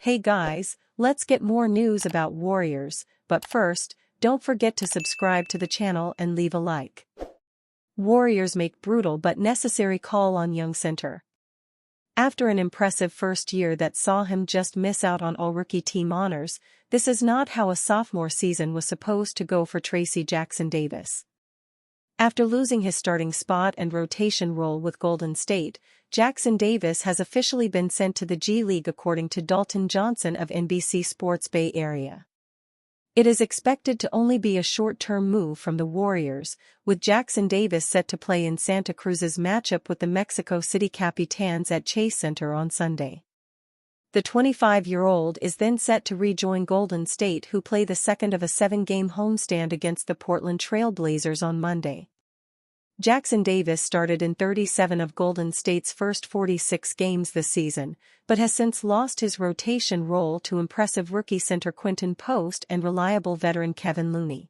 Hey guys, let's get more news about Warriors, but first, don't forget to subscribe to the channel and leave a like. Warriors make brutal but necessary call on young center. After an impressive first year that saw him just miss out on all-rookie team honors, this is not how a sophomore season was supposed to go for Trayce Jackson-Davis. After losing his starting spot and rotation role with Golden State, Jackson-Davis has officially been sent to the G League according to Dalton Johnson of NBC Sports Bay Area. It is expected to only be a short-term move from the Warriors, with Jackson-Davis set to play in Santa Cruz's matchup with the Mexico City Capitans at Chase Center on Sunday. The 25-year-old is then set to rejoin Golden State, who play the second of a 7-game homestand against the Portland Trail Blazers on Monday. Jackson-Davis started in 37 of Golden State's first 46 games this season, but has since lost his rotation role to impressive rookie center Quinton Post and reliable veteran Kevin Looney.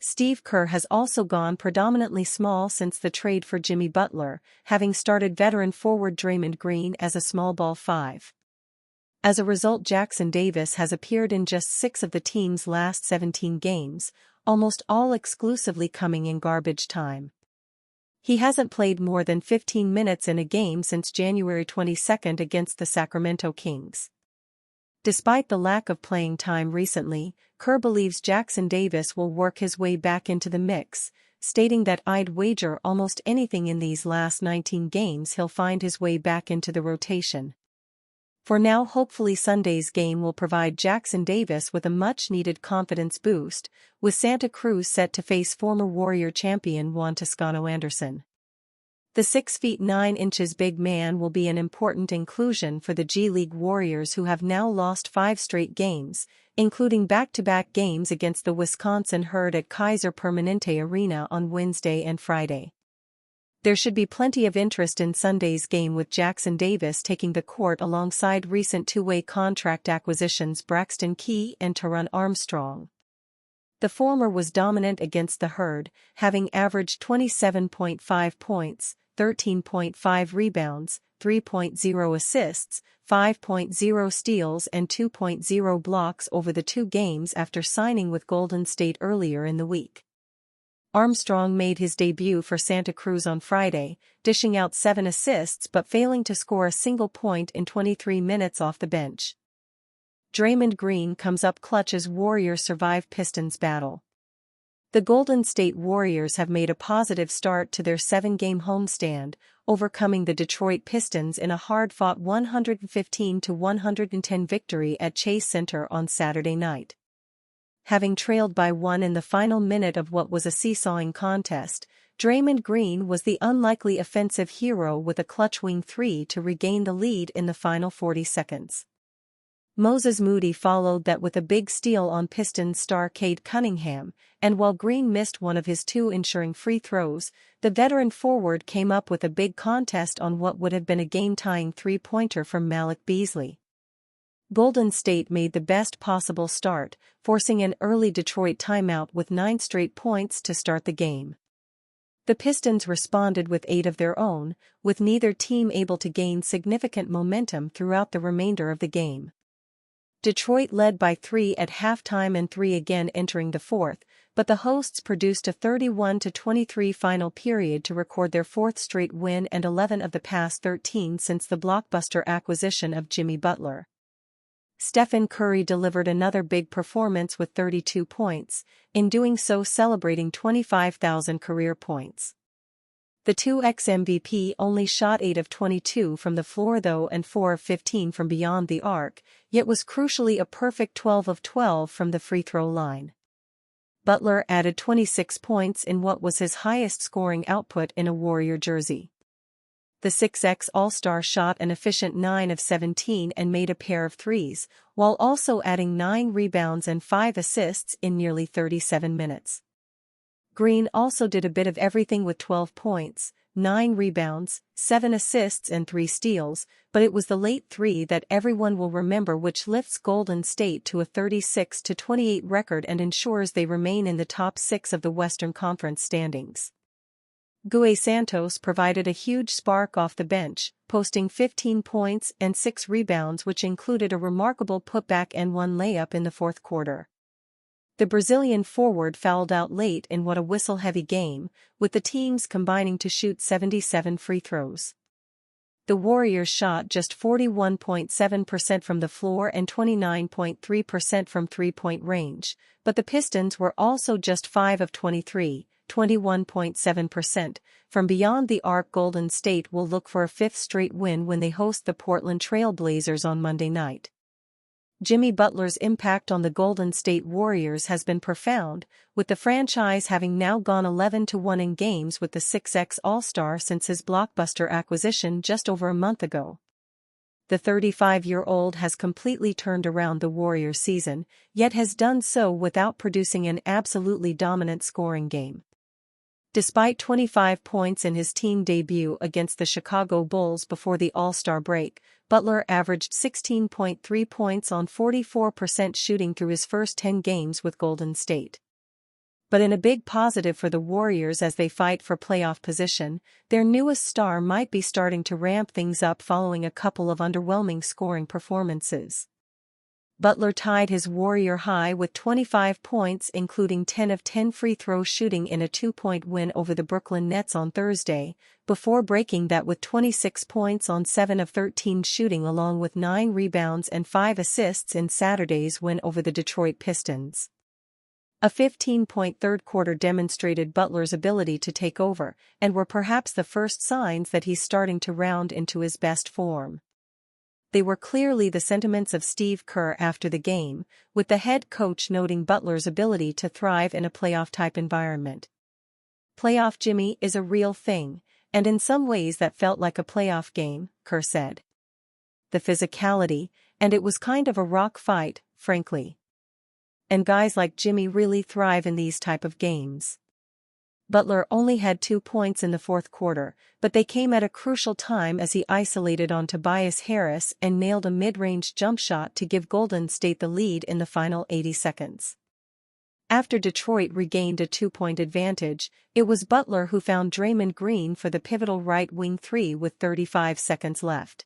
Steve Kerr has also gone predominantly small since the trade for Jimmy Butler, having started veteran forward Draymond Green as a small ball 5. As a result, Jackson-Davis has appeared in just 6 of the team's last 17 games, almost all exclusively coming in garbage time. He hasn't played more than 15 minutes in a game since January 22 against the Sacramento Kings. Despite the lack of playing time recently, Kerr believes Jackson-Davis will work his way back into the mix, stating that I'd wager almost anything in these last 19 games he'll find his way back into the rotation. For now, hopefully Sunday's game will provide Jackson-Davis with a much-needed confidence boost, with Santa Cruz set to face former Warrior champion Juan Toscano Anderson. The 6'9" big man will be an important inclusion for the G League Warriors, who have now lost 5 straight games, including back-to-back games against the Wisconsin Herd at Kaiser Permanente Arena on Wednesday and Friday. There should be plenty of interest in Sunday's game, with Jackson-Davis taking the court alongside recent two-way contract acquisitions Braxton Key and Taron Armstrong. The former was dominant against the Herd, having averaged 27.5 points, 13.5 rebounds, 3.0 assists, 5.0 steals and 2.0 blocks over the 2 games after signing with Golden State earlier in the week. Armstrong made his debut for Santa Cruz on Friday, dishing out 7 assists but failing to score a single point in 23 minutes off the bench. Draymond Green comes up clutch as Warriors survive Pistons battle. The Golden State Warriors have made a positive start to their 7-game homestand, overcoming the Detroit Pistons in a hard-fought 115-110 victory at Chase Center on Saturday night. Having trailed by 1 in the final minute of what was a seesawing contest, Draymond Green was the unlikely offensive hero with a clutch wing 3 to regain the lead in the final 40 seconds. Moses Moody followed that with a big steal on Pistons star Cade Cunningham, and while Green missed one of his 2 ensuring free throws, the veteran forward came up with a big contest on what would have been a game-tying 3-pointer from Malik Beasley. Golden State made the best possible start, forcing an early Detroit timeout with 9 straight points to start the game. The Pistons responded with 8 of their own, with neither team able to gain significant momentum throughout the remainder of the game. Detroit led by 3 at halftime and 3 again entering the 4th, but the hosts produced a 31-23 final period to record their 4th straight win and 11 of the past 13 since the blockbuster acquisition of Jimmy Butler. Stephen Curry delivered another big performance with 32 points, in doing so celebrating 25,000 career points. The 2x MVP only shot 8 of 22 from the floor though and 4 of 15 from beyond the arc, yet was crucially a perfect 12 of 12 from the free throw line. Butler added 26 points in what was his highest scoring output in a Warrior jersey. The 6x All-Star shot an efficient 9 of 17 and made a pair of threes, while also adding 9 rebounds and 5 assists in nearly 37 minutes. Green also did a bit of everything with 12 points, 9 rebounds, 7 assists and 3 steals, but it was the late 3 that everyone will remember which lifts Golden State to a 36-28 record and ensures they remain in the top 6 of the Western Conference standings. Gue Santos provided a huge spark off the bench, posting 15 points and 6 rebounds, which included a remarkable putback and one layup in the fourth quarter. The Brazilian forward fouled out late in what a whistle-heavy game, with the teams combining to shoot 77 free throws. The Warriors shot just 41.7% from the floor and 29.3% from three-point range, but the Pistons were also just 5 of 23, 21.7%, from beyond the arc. Golden State will look for a fifth straight win when they host the Portland Trail Blazers on Monday night. Jimmy Butler's impact on the Golden State Warriors has been profound, with the franchise having now gone 11-1 in games with the 6x All-Star since his blockbuster acquisition just over a month ago. The 35-year-old has completely turned around the Warriors season, yet has done so without producing an absolutely dominant scoring game. Despite 25 points in his team debut against the Chicago Bulls before the All-Star break, Butler averaged 16.3 points on 44% shooting through his first 10 games with Golden State. But in a big positive for the Warriors as they fight for playoff position, their newest star might be starting to ramp things up following a couple of underwhelming scoring performances. Butler tied his Warrior high with 25 points, including 10 of 10 free throw shooting in a 2-point win over the Brooklyn Nets on Thursday, before breaking that with 26 points on 7 of 13 shooting along with 9 rebounds and 5 assists in Saturday's win over the Detroit Pistons. A 15-point third quarter demonstrated Butler's ability to take over, and were perhaps the first signs that he's starting to round into his best form. They were clearly the sentiments of Steve Kerr after the game, with the head coach noting Butler's ability to thrive in a playoff-type environment. "Playoff Jimmy is a real thing, and in some ways that felt like a playoff game," Kerr said. "The physicality, and it was kind of a rock fight, frankly. And guys like Jimmy really thrive in these type of games." Butler only had 2 points in the fourth quarter, but they came at a crucial time as he isolated on Tobias Harris and nailed a mid-range jump shot to give Golden State the lead in the final 80 seconds. After Detroit regained a 2-point advantage, it was Butler who found Draymond Green for the pivotal right-wing three with 35 seconds left.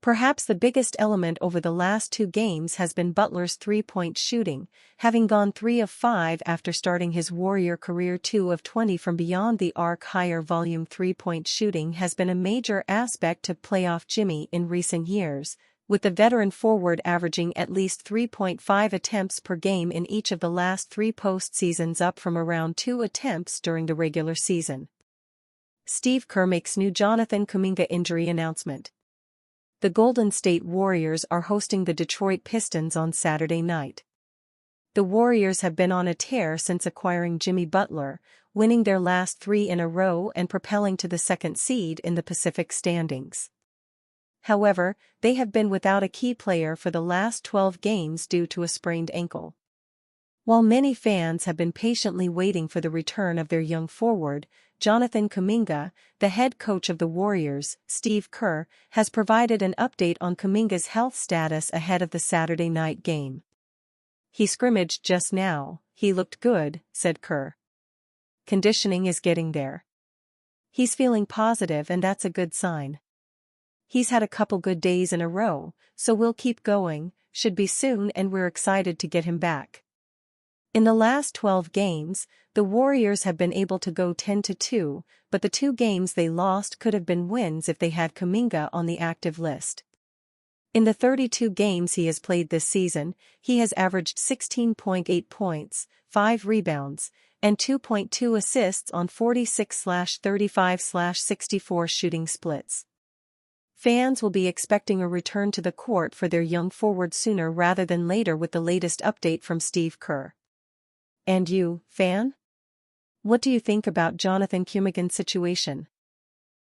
Perhaps the biggest element over the last 2 games has been Butler's three-point shooting, having gone 3 of 5 after starting his Warrior career. 2 of 20 from beyond the arc. Higher volume three-point shooting has been a major aspect to playoff Jimmy in recent years, with the veteran forward averaging at least 3.5 attempts per game in each of the last 3 postseasons, up from around 2 attempts during the regular season. Steve Kerr makes new Jonathan Kuminga injury announcement. The Golden State Warriors are hosting the Detroit Pistons on Saturday night. The Warriors have been on a tear since acquiring Jimmy Butler, winning their last 3 in a row and propelling to the 2nd seed in the Pacific standings. However, they have been without a key player for the last 12 games due to a sprained ankle. While many fans have been patiently waiting for the return of their young forward, Jonathan Kuminga, the head coach of the Warriors, Steve Kerr, has provided an update on Kuminga's health status ahead of the Saturday night game. "He scrimmaged just now, he looked good," said Kerr. "Conditioning is getting there. He's feeling positive, and that's a good sign. He's had a couple good days in a row, so we'll keep going, should be soon, and we're excited to get him back." In the last 12 games, the Warriors have been able to go 10-2, but the 2 games they lost could have been wins if they had Kuminga on the active list. In the 32 games he has played this season, he has averaged 16.8 points, 5 rebounds, and 2.2 assists on 46/35/64 shooting splits. Fans will be expecting a return to the court for their young forward sooner rather than later, with the latest update from Steve Kerr. And you, fan? What do you think about Jonathan Kuminga's situation?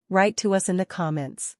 Write to us in the comments.